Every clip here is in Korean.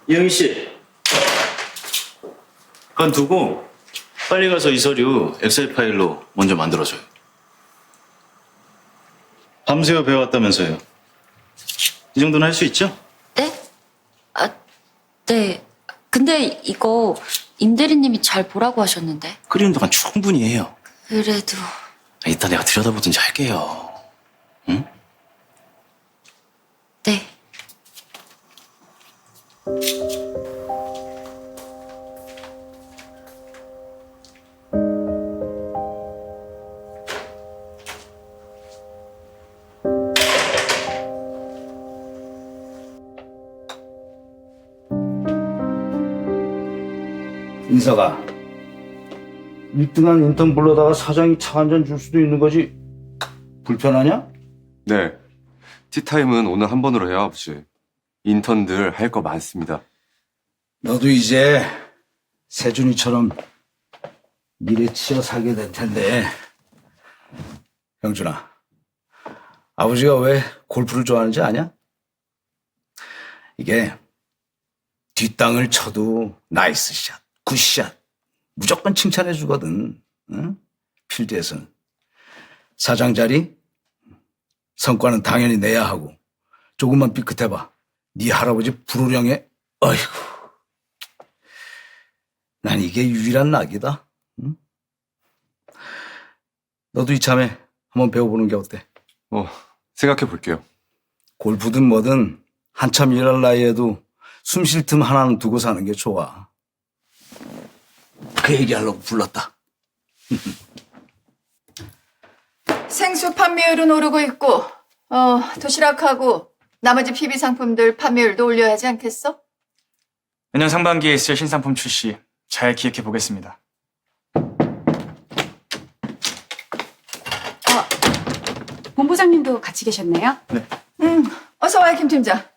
이영희 씨. 그건 두고 빨리 가서 이 서류 엑셀 파일로 먼저 만들어줘요. 밤새워 배워왔다면서요. 이 정도는 할 수 있죠? 네? 네. 근데 이거 임 대리님이 잘 보라고 하셨는데. 끓이는 동안 충분히 해요. 그래도. 이따 내가 들여다보든지 할게요. 응? 네. 인서가 1등한 인턴 불러다가 사장이 차 한 잔 줄 수도 있는 거지. 불편하냐? 네. 티타임은 오늘 한 번으로 해요, 아버지. 인턴들 할 거 많습니다. 너도 이제 세준이처럼 미래 치어 살게 될 텐데. 형준아, 아버지가 왜 골프를 좋아하는지 아냐? 이게 뒷땅을 쳐도 나이스 샷, 굿샷 무조건 칭찬해 주거든. 응? 필드에서는. 사장 자리 성과는 당연히 내야 하고 조금만 삐끗해봐. 네 할아버지 불호령에 어이구. 난 이게 유일한 낙이다. 응? 너도 이참에 한번 배워보는 게 어때? 생각해 볼게요. 골프든 뭐든 한참 일할 나이에도 숨 쉴 틈 하나는 두고 사는 게 좋아. 그 얘기하려고 불렀다. 생수 판매율은 오르고 있고, 도시락하고 나머지 PB 상품들 판매율도 올려야 하지 않겠어? 내년 상반기에 있을 신상품 출시 잘 기획해 보겠습니다. 본부장님도 같이 계셨네요? 네. 어서 와요, 김 팀장.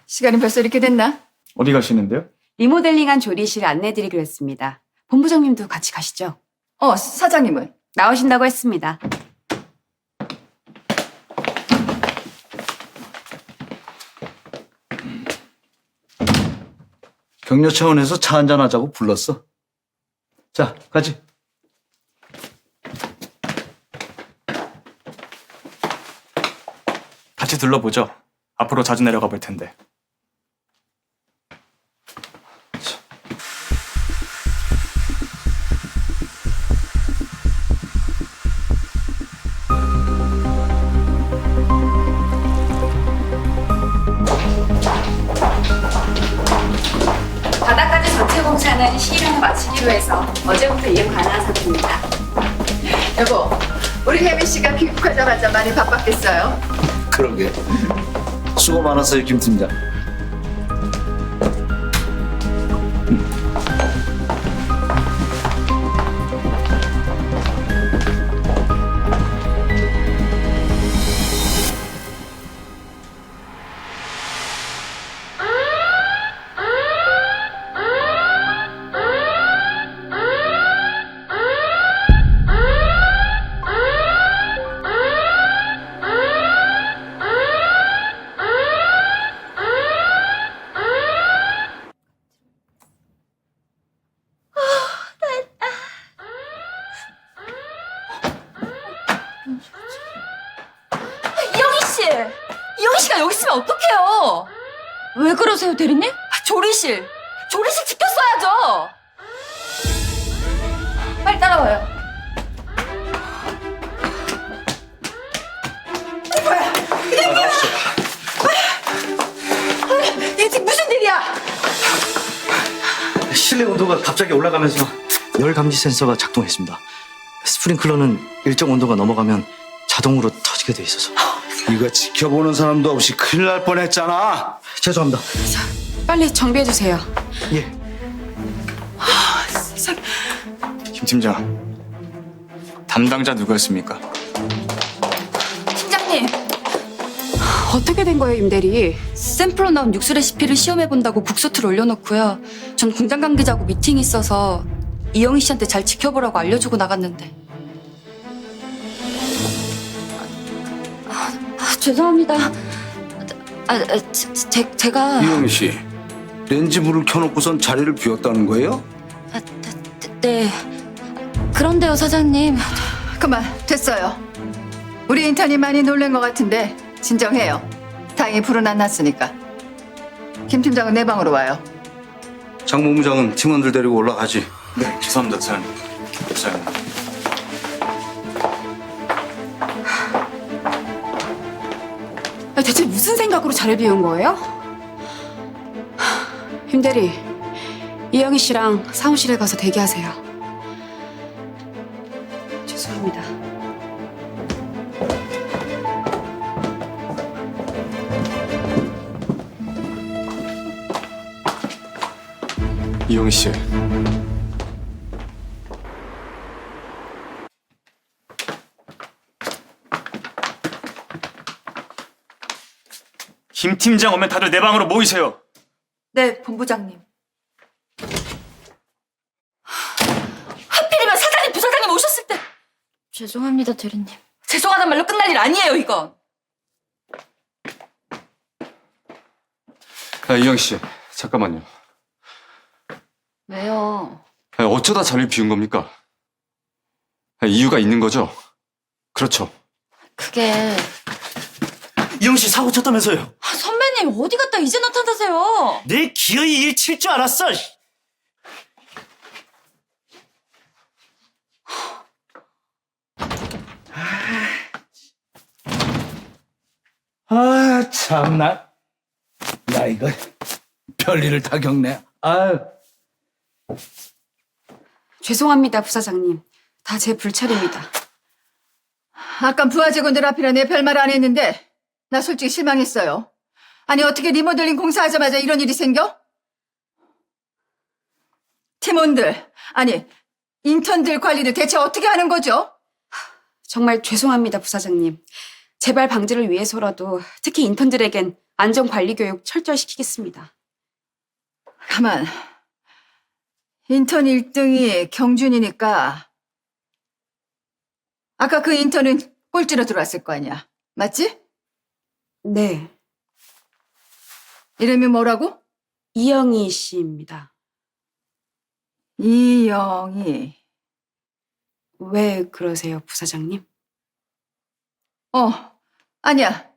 시간이 벌써 이렇게 됐나? 어디 가시는데요? 리모델링한 조리실 안내드리기로 했습니다. 본부장님도 같이 가시죠. 사장님은? 나오신다고 했습니다. 격려 차원에서 차 한잔 하자고 불렀어. 자, 가지. 같이 둘러보죠. 앞으로 자주 내려가 볼 텐데. 바닥까지 전체 공사는 시일을 마치기로 해서 어제부터 이행 가능한 상태입니다. 여보, 우리 혜미 씨가 귀국하자마자 많이 바빴겠어요? 그러게. 수고 많았어요, 김 팀장. 이영희 씨가 여기 있으면 어떡해요? 왜 그러세요, 대리님? 조리실 지켰어야죠. 빨리 따라와요. 이게 무슨 일이야? 실내 온도가 갑자기 올라가면서 열 감지 센서가 작동했습니다. 스프링클러는 일정 온도가 넘어가면 자동으로 터지게 돼 있어서. 이거 지켜보는 사람도 없이 큰일 날 뻔했잖아. 죄송합니다. 빨리 정비해주세요. 예. 김 팀장, 담당자 누구였습니까? 팀장님, 어떻게 된 거예요, 임대리? 샘플로 나온 육수 레시피를 시험해본다고 국소틀 올려놓고요. 전 공장 관계자하고 미팅이 있어서 이영희 씨한테 잘 지켜보라고 알려주고 나갔는데. 죄송합니다. 제가 이영희 씨, 렌즈불을 켜놓고선 자리를 비웠다는 거예요? 네. 그런데요, 사장님. 그만 됐어요. 우리 인턴이 많이 놀란 것 같은데 진정해요. 다행히 불은 안 났으니까. 김 팀장은 내 방으로 와요. 장 본부장은 팀원들 데리고 올라가지. 네, 죄송합니다, 사장님. 사장님. 대체 무슨 생각으로 자리 비운 거예요? 김대리, 이영희 씨랑 사무실에 가서 대기하세요. 죄송합니다. 이영희 씨. 김 팀장 오면 다들 내 방으로 모이세요. 네, 본부장님. 하필이면 사장님, 부사장님 오셨을 때. 죄송합니다, 대리님. 죄송하단 말로 끝날 일 아니에요, 이건. 이영희 씨, 잠깐만요. 왜요? 어쩌다 자리를 비운 겁니까? 이유가 있는 거죠? 그렇죠. 그게 이영 씨 사고 쳤다면서요? 선배님, 어디 갔다 이제 나타나세요? 내 기어이 일 칠 줄 알았어. 아, 참나. 야, 이거 별일을 다 겪네. 아유. 죄송합니다, 부사장님. 다 제 불찰입니다. 아까 부하 직원들 앞이라 내 별말 안 했는데 나 솔직히 실망했어요. 아니 어떻게 리모델링 공사하자마자 이런 일이 생겨? 팀원들, 아니 인턴들 관리를 대체 어떻게 하는 거죠? 정말 죄송합니다, 부사장님. 재발 방지를 위해서라도 특히 인턴들에겐 안전관리 교육 철저히 시키겠습니다. 가만. 인턴 1등이 경준이니까 아까 그 인턴은 꼴찌로 들어왔을 거 아니야. 맞지? 네, 이름이 뭐라고? 이영희 씨입니다. 이영희. 왜 그러세요, 부사장님? 아니야.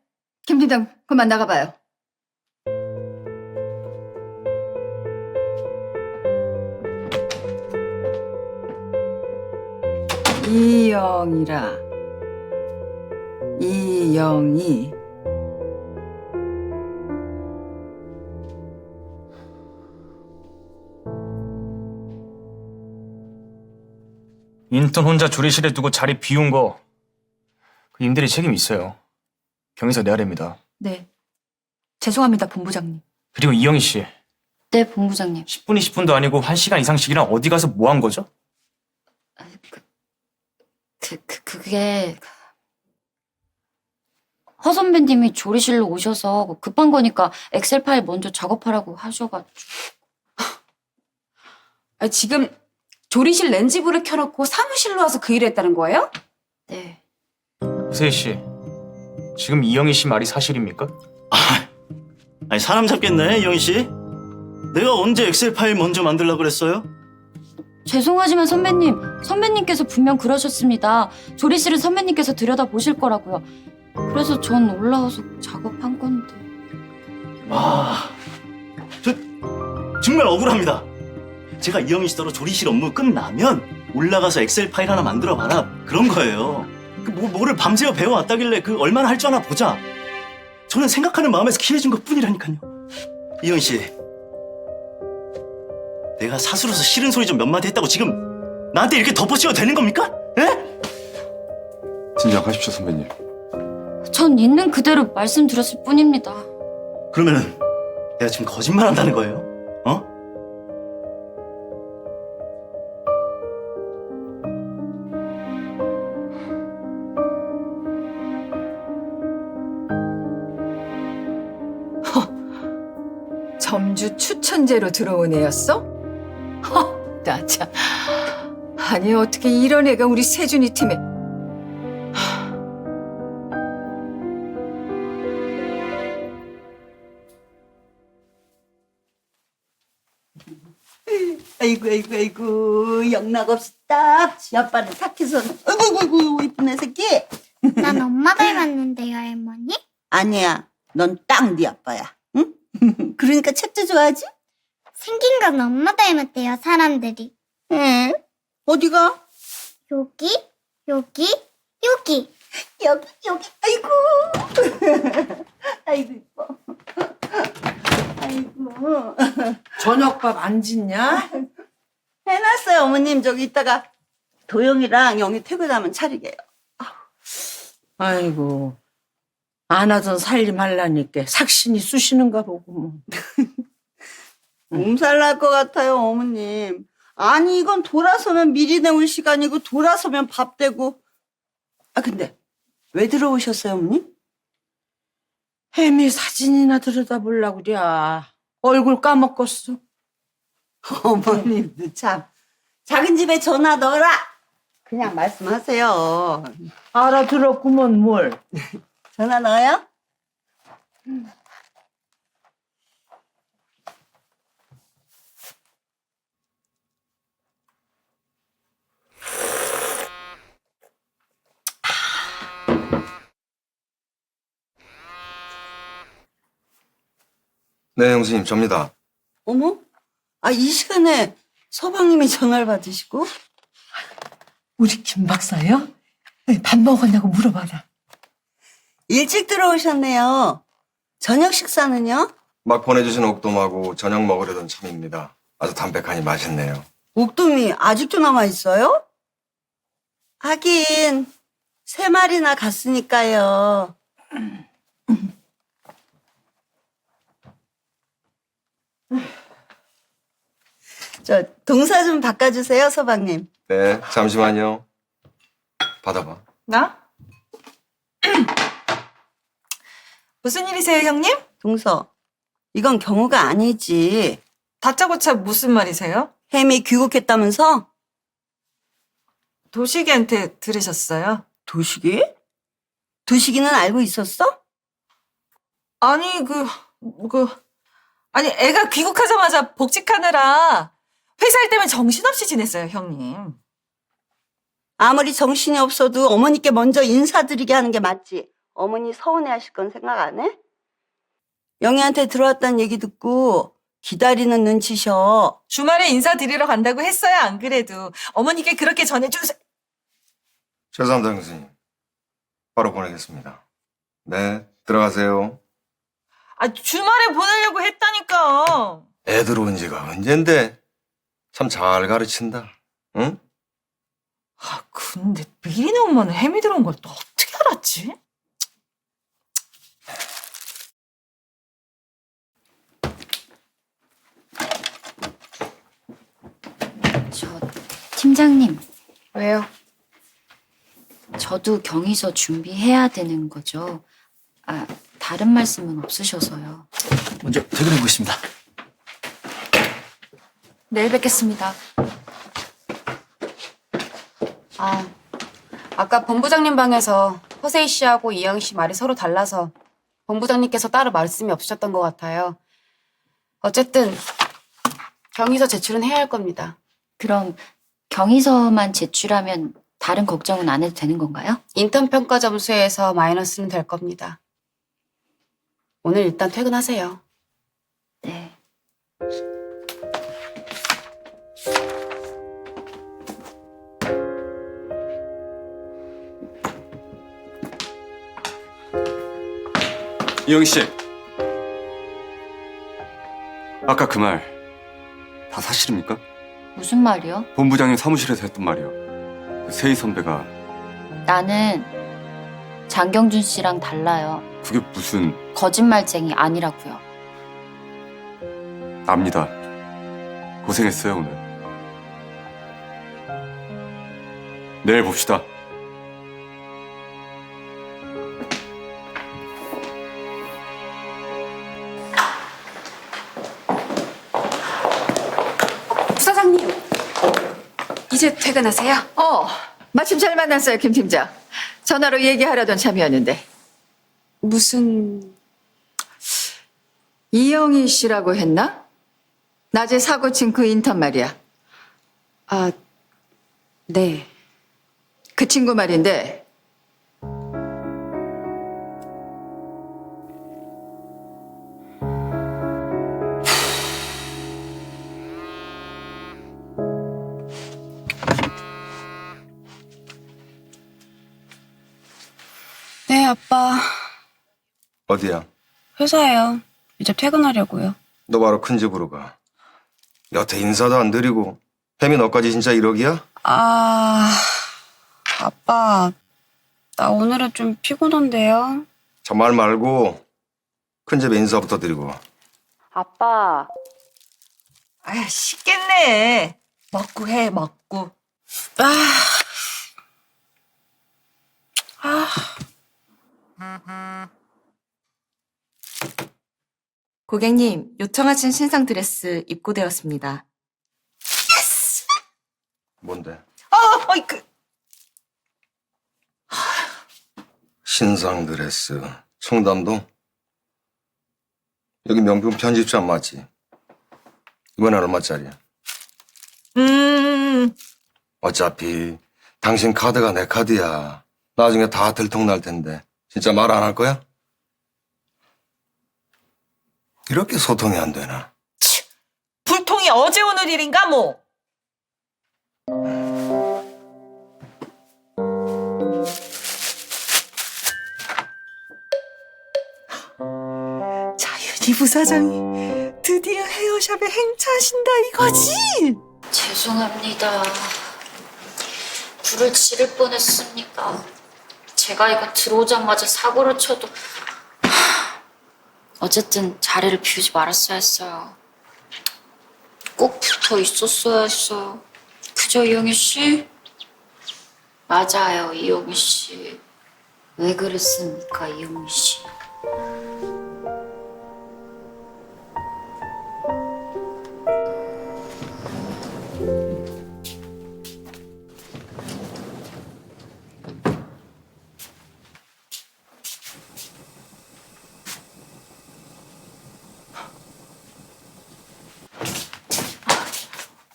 김 팀장 그만 나가봐요. 이영이라. 이영희. 인턴 혼자 조리실에 두고 자리 비운 거, 그 임대리 책임 있어요. 경위서 내야 됩니다. 네. 죄송합니다, 본부장님. 그리고 이영희 씨, 네, 본부장님. 10분, 20분도 아니고 1시간 이상씩이나 어디 가서 뭐 한 거죠? 그게 허 선배님이 조리실로 오셔서 급한 거니까 엑셀 파일 먼저 작업하라고 하셔가지고. 지금 조리실 렌즈불을 켜놓고 사무실로 와서 그 일을 했다는 거예요? 네. 허세희 씨, 지금 이영희 씨 말이 사실입니까? 아니 사람 잡겠네, 이영희 씨. 내가 언제 엑셀 파일 먼저 만들려고 그랬어요? 죄송하지만 선배님께서 분명 그러셨습니다. 조리실은 선배님께서 들여다보실 거라고요. 그래서 전 올라와서 작업한 건데. 저 정말 억울합니다. 제가 이영희 씨더러 조리실 업무 끝나면 올라가서 엑셀 파일 하나 만들어봐라 그런 거예요. 뭐를 밤새워 배워왔다길래 그 얼마나 할 줄 아나 보자. 저는 생각하는 마음에서 기회준 것 뿐이라니까요. 이영희 씨, 내가 사수로서 싫은 소리 좀 몇 마디 했다고 지금 나한테 이렇게 덮어씌워도 되는 겁니까? 에? 진정하십시오, 선배님. 전 있는 그대로 말씀드렸을 뿐입니다. 그러면은 내가 지금 거짓말한다는 거예요? 어? 점주 추천제로 들어온 애였어? 나 참. 아니 어떻게 이런 애가 우리 세준이 팀에. 아이고 영락 없이 딱 지 아빠를 탁해서 아이고 이쁜 애 새끼. 난 엄마 닮았는데요, 할머니? 아니야, 넌 딱 네 아빠야. 응? 그러니까 책도 좋아하지? 생긴 건 엄마 닮았대요, 사람들이. 응. 어디가? 여기, 여기. 여기. 아이고. 아이고 이뻐. 아이고. 저녁밥 안 짓냐? 해놨어요 어머님. 저기 이따가 도영이랑 영희 퇴근하면 차리게요. 아이고, 안 하던 살림 하려니까 삭신이 쑤시는가 보고 뭐. 몸살 날 것 같아요 어머님. 아니 이건 돌아서면 미리 내올 시간이고 돌아서면 밥 되고. 아 근데 왜 들어오셨어요 어머님? 혜미 사진이나 들여다보려고 그래. 얼굴 까먹었어. 어머님도 참. 작은 집에 전화 넣어라. 그냥 말씀하세요. 알아들었구먼 뭘. 전화 넣어요? 네, 형수님, 접니다. 어머? 아, 이 시간에 서방님이 전화를 받으시고? 우리 김 박사요? 밥 먹었냐고 물어봐라. 일찍 들어오셨네요. 저녁 식사는요? 막 보내주신 옥돔하고 저녁 먹으려던 참입니다. 아주 담백하니 맛있네요. 옥돔이 아직도 남아있어요? 하긴 3마리나 갔으니까요. 저 동사 좀 바꿔주세요 서방님. 네, 잠시만요. 받아봐. 나? 무슨 일이세요, 형님? 동서, 이건 경우가 아니지. 다짜고짜 무슨 말이세요? 햄이 귀국했다면서? 도식이한테 들으셨어요? 도식이? 도식이는 알고 있었어? 아니, 아니, 애가 귀국하자마자 복직하느라 회사 일 때문에 정신없이 지냈어요, 형님. 아무리 정신이 없어도 어머니께 먼저 인사드리게 하는 게 맞지. 어머니 서운해하실 건 생각 안 해? 영희한테 들어왔다는 얘기 듣고 기다리는 눈치셔. 주말에 인사드리러 간다고 했어요, 안 그래도. 어머니께 그렇게 전해주세요. 죄송합니다, 형수님. 바로 보내겠습니다. 네, 들어가세요. 아, 주말에 보내려고 했다니까. 애들 온 지가 언젠데. 참 잘 가르친다. 응? 아, 근데 미리네 엄마는 햄이 들어온 걸 또 어떻게 알았지? 팀장님, 왜요? 저도 경위서 준비해야 되는 거죠. 아, 다른 말씀은 없으셔서요. 먼저 퇴근해 보겠습니다. 내일 뵙겠습니다. 아, 아까 본부장님 방에서 허세희 씨하고 이영희 씨 말이 서로 달라서 본부장님께서 따로 말씀이 없으셨던 것 같아요. 어쨌든 경위서 제출은 해야 할 겁니다. 그럼 경위서만 제출하면 다른 걱정은 안 해도 되는 건가요? 인턴 평가 점수에서 마이너스는 될 겁니다. 오늘 일단 퇴근하세요. 네. 이영희 씨. 아까 그 말 다 사실입니까? 무슨 말이요? 본부장님 사무실에서 했던 말이요. 그 세희 선배가. 나는 장경준 씨랑 달라요. 그게 무슨... 거짓말쟁이 아니라고요. 압니다. 고생했어요, 오늘. 내일 봅시다. 부사장님, 이제 퇴근하세요? 마침 잘 만났어요, 김 팀장. 전화로 얘기하려던 참이었는데. 무슨... 이영희 씨라고 했나? 낮에 사고 친 그 인턴 말이야. 아, 네. 그 친구 말인데 네, 아빠. 어디야? 회사예요. 이제 퇴근하려고요. 너 바로 큰 집으로 가. 여태 인사도 안 드리고 혜미 너까지 진짜 1억이야? 아빠. 나 오늘은 좀 피곤한데요. 저 말 말고 큰 집에 인사부터 드리고. 아빠. 아, 쉽겠네. 먹고 해, 먹고. 고객님, 요청하신 신상 드레스 입고되었습니다. 뭔데? 그. 신상 드레스, 청담동? 여기 명품 편집샵 맞지? 이번엔 얼마짜리야? 어차피 당신 카드가 내 카드야. 나중에 다 들통날 텐데 진짜 말 안 할 거야? 이렇게 소통이 안 되나? 불통이 어제 오늘 일인가 뭐. 자윤이 부사장이 드디어 헤어샵에 행차하신다 이거지? 죄송합니다. 불을 지를 뻔했습니다. 제가 이거 들어오자마자 사고를 쳐도 어쨌든 자리를 비우지 말았어야 했어요. 꼭 붙어 있었어야 했어요. 그죠, 이영희 씨? 맞아요, 이영희 씨. 왜 그랬습니까, 이영희 씨?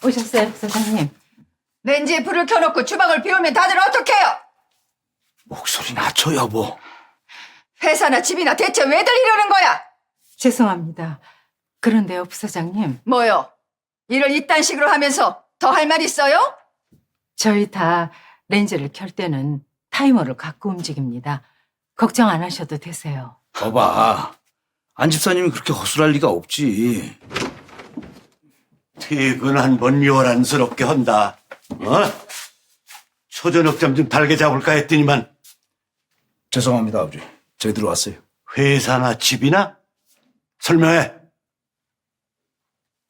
오셨어요, 부사장님. 렌즈에 불을 켜놓고 주방을 비우면 다들 어떡해요? 목소리 낮춰, 여보. 회사나 집이나 대체 왜들 이러는 거야? 죄송합니다. 그런데요, 부사장님. 뭐요? 일을 이딴 식으로 하면서 더 할 말 있어요? 저희 다 렌즈를 켤 때는 타이머를 갖고 움직입니다. 걱정 안 하셔도 되세요. 거봐. 안 집사님이 그렇게 허술할 리가 없지. 퇴근 한 번 요란스럽게 한다. 초저녁잠 좀 달게 잡을까 했더니만 죄송합니다, 아버지. 저희들 왔어요. 회사나 집이나? 설명해.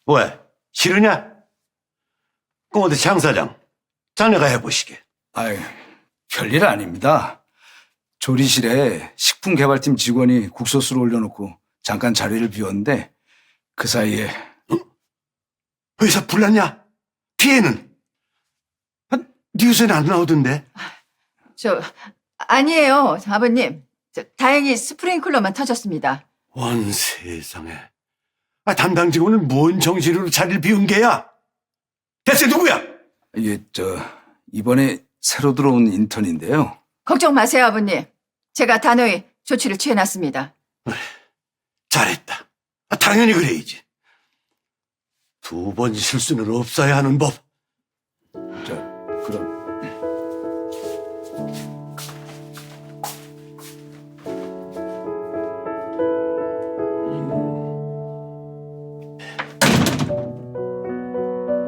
왜? 싫으냐? 그럼 어디 장사장 자네가 해보시게. 아이, 별일 아닙니다. 조리실에 식품개발팀 직원이 국소스를 올려놓고 잠깐 자리를 비웠는데 그 사이에 회사 불났냐? 뒤에는? 뉴스에는 안 나오던데. 아니에요, 아버님. 다행히 스프링클러만 터졌습니다. 원 세상에. 담당 직원은 뭔 정신으로 자리를 비운 게야? 대체 누구야? 이게 이번에 새로 들어온 인턴인데요. 걱정 마세요, 아버님. 제가 단호히 조치를 취해놨습니다. 잘했다. 당연히 그래야지. 2번 실수는 없어야 하는 법. 그럼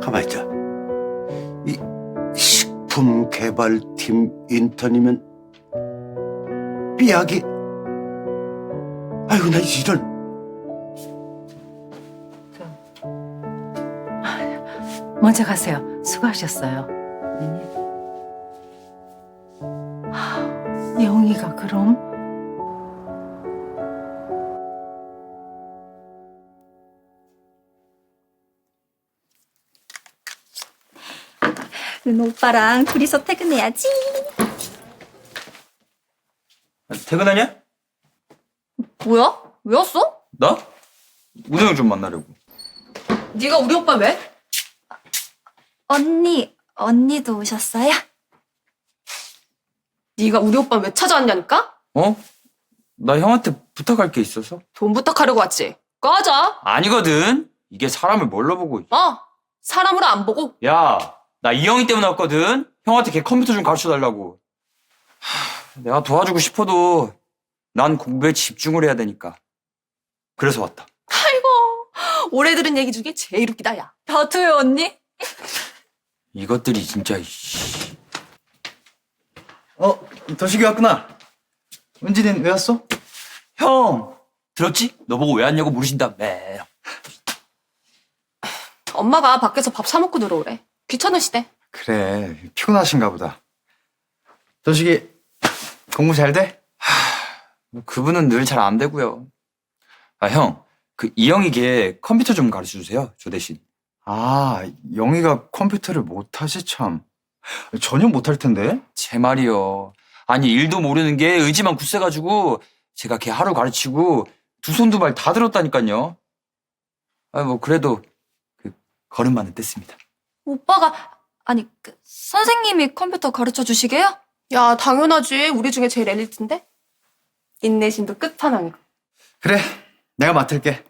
가만히 있자. 이 식품 개발팀 인턴이면 삐약이. 아이고 나 이런. 먼저 가세요. 수고하셨어요. 영희가 그럼? 은호 오빠랑 둘이서 퇴근해야지. 퇴근하냐? 뭐야? 왜 왔어? 나? 우정이 좀 만나려고. 네가 우리 오빠 왜? 언니도 오셨어요? 네가 우리 오빠 왜 찾아왔냐니까? 어? 나 형한테 부탁할 게 있어서? 돈 부탁하려고 왔지. 꺼져. 아니거든. 이게 사람을 뭘로 보고. 사람으로 안 보고. 야, 나 이영희 때문에 왔거든. 형한테 걔 컴퓨터 좀 가르쳐 달라고. 내가 도와주고 싶어도 난 공부에 집중을 해야 되니까. 그래서 왔다. 아이고, 올해 들은 얘기 중에 제일 웃기다, 야. 다투요, 언니? 이것들이 진짜. 도식이 왔구나. 은진이는 왜 왔어? 형, 들었지? 너 보고 왜 왔냐고 물으신다며. 엄마가 밖에서 밥 사 먹고 들어오래. 귀찮으시대. 그래, 피곤하신가 보다. 도식이 공부 잘 돼? 그분은 늘 잘 안 되고요. 아, 형, 그 이영희 걔 컴퓨터 좀 가르쳐 주세요. 저 대신. 아, 영희가 컴퓨터를 못하지 참. 전혀 못할 텐데. 제 말이요. 아니, 일도 모르는 게 의지만 굳세가지고 제가 걔 하루 가르치고 두 손 두 발 다 들었다니까요. 뭐 그래도 그 걸음만은 뗐습니다. 오빠가 선생님이 컴퓨터 가르쳐 주시게요? 야, 당연하지. 우리 중에 제일 엘리트인데? 인내심도 끝판왕이고. 그래, 내가 맡을게.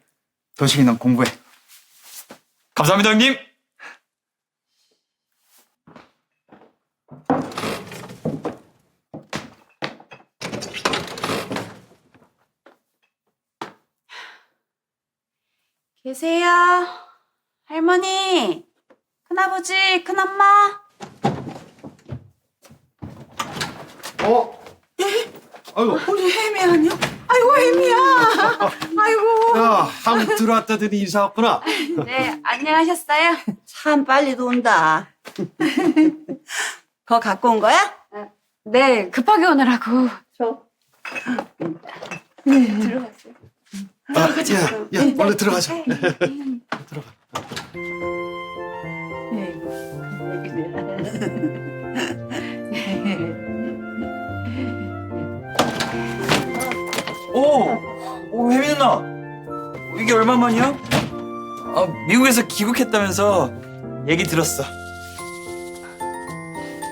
도식이 넌 공부해. 감사합니다, 형님. 계세요? 할머니, 큰아버지, 큰엄마. 아이고. 우리 혜미 아니야? 아이고, 혜미야. 아이고. 야, 한국 들어왔다더니 인사 왔구나. 네, 안녕하셨어요? 참 빨리도 온다. 그거 갖고 온 거야? 네, 급하게 오느라고. 들어가세요. 야, 얼른 들어가자. 들어가. 오, 혜미 누나. 이게 얼마만이야? 미국에서 귀국했다면서 얘기 들었어.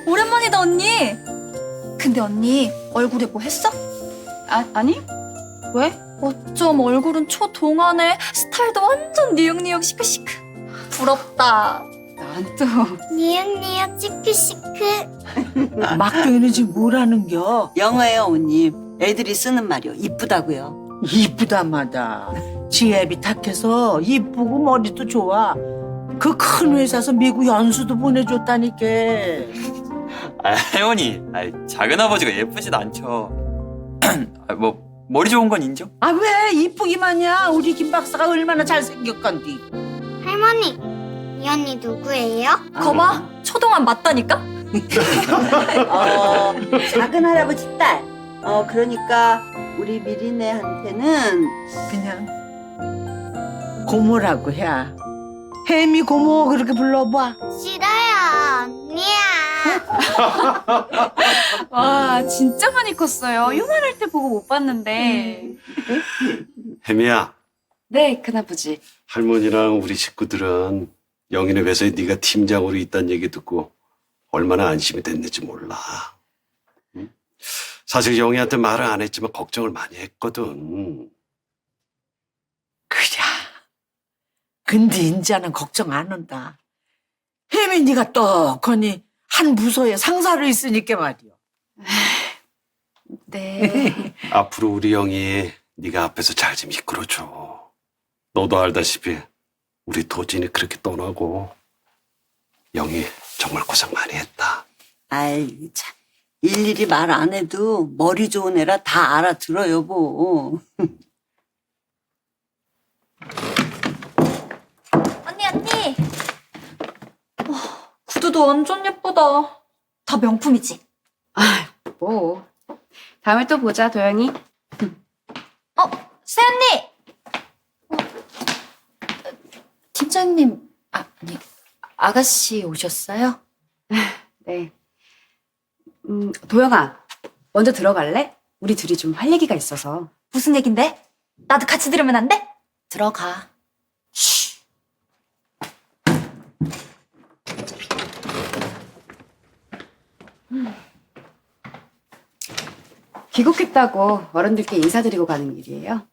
오랜만이다, 언니. 근데 언니, 얼굴에 뭐 했어? 아니? 왜? 어쩜 얼굴은 초동안에 스타일도 완전 니역니역 시크시크. 부럽다. 난 또. 니은니은 시크시크. 막둥이는 지금 뭐라는겨? 영어예요, 어머님. 애들이 쓰는 말이요. 이쁘다고요. 이쁘다마다 지혜비 탁해서 이쁘고 머리도 좋아. 그 큰 회사에서 미국 연수도 보내줬다니까. 할머니, 작은 아버지가 예쁘진 않죠. 뭐 머리 좋은 건 인정? 아, 왜 이쁘기만이야. 우리 김 박사가 얼마나 잘생겼건디. 할머니, 이 언니 누구예요? 거봐, 초동안 맞다니까? 작은 할아버지 딸. 그러니까 우리 미리네한테는 그냥 고모라고 해. 혜미 고모 그렇게 불러봐. 싫어요, 언니야. 와, 진짜 많이 컸어요. 요만할 때 보고 못 봤는데. 혜미야, 네, 큰아버지. 할머니랑 우리 식구들은 영희네 회사에 네가 팀장으로 있다는 얘기 듣고 얼마나 안심이 됐는지 몰라. 응? 사실 영희한테 말을 안 했지만 걱정을 많이 했거든. 그래. 근데 인자는 걱정 안 한다. 혜민이가 떡하니 한 부서에 상사로 있으니까 말이야. 네. 앞으로 우리 영희 네가 앞에서 잘 좀 이끌어줘. 너도 알다시피 우리 도진이 그렇게 떠나고 영희 정말 고생 많이 했다. 아이 참 일일이 말 안 해도 머리 좋은 애라 다 알아들어 여보. 언니. 구두도 완전 예쁘다. 다 명품이지? 뭐. 다음에 또 보자, 도영이. 새언니! 팀장님, 아가씨 오셨어요? 네. 도영아, 먼저 들어갈래? 우리 둘이 좀 할 얘기가 있어서. 무슨 얘긴데? 나도 같이 들으면 안 돼? 들어가. 귀국했다고 어른들께 인사드리고 가는 길이에요.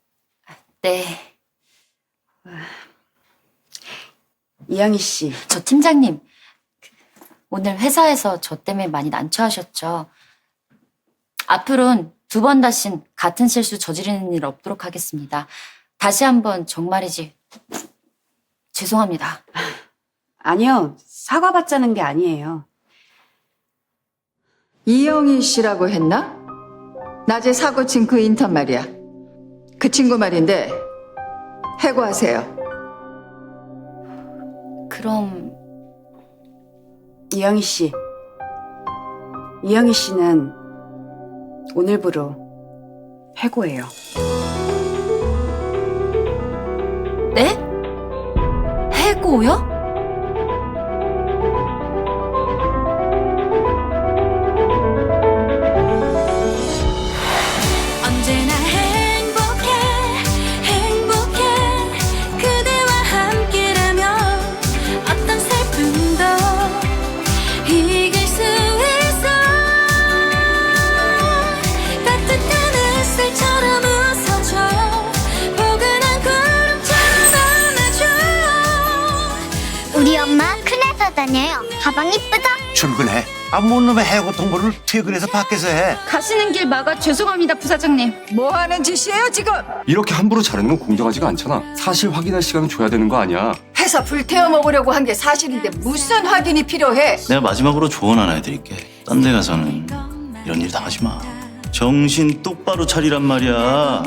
네. 이영희 씨. 저 팀장님, 오늘 회사에서 저 때문에 많이 난처하셨죠? 앞으로는 2번 다신 같은 실수 저지르는 일 없도록 하겠습니다. 다시 한번 정말이지 죄송합니다. 아니요. 사과받자는 게 아니에요. 이영희 씨라고 했나? 낮에 사고 친 그 인턴 말이야. 그 친구 말인데 해고하세요. 그럼 이영희 씨. 이영희 씨는 오늘부로 해고예요. 네? 해고요? 언제나 행복해 행복해 그대와 함께라면 어떤 슬픔도 이길 수 있어 따뜻한 햇살처럼 웃어줘 포근한 구름처럼 안아줘 우리 엄마 큰 회사 다녀요. 가방 이쁘다. 출근해. 못 놈의 해고 통보를 퇴근해서 밖에서 해. 가시는 길 막아 죄송합니다, 부사장님. 뭐 하는 짓이에요 지금? 이렇게 함부로 자르는 건 공정하지가 않잖아. 사실 확인할 시간은 줘야 되는 거 아니야. 회사 불태워 먹으려고 한 게 사실인데 무슨 확인이 필요해? 내가 마지막으로 조언 하나 해드릴게. 딴 데 가서는 이런 일 당하지 마. 정신 똑바로 차리란 말이야.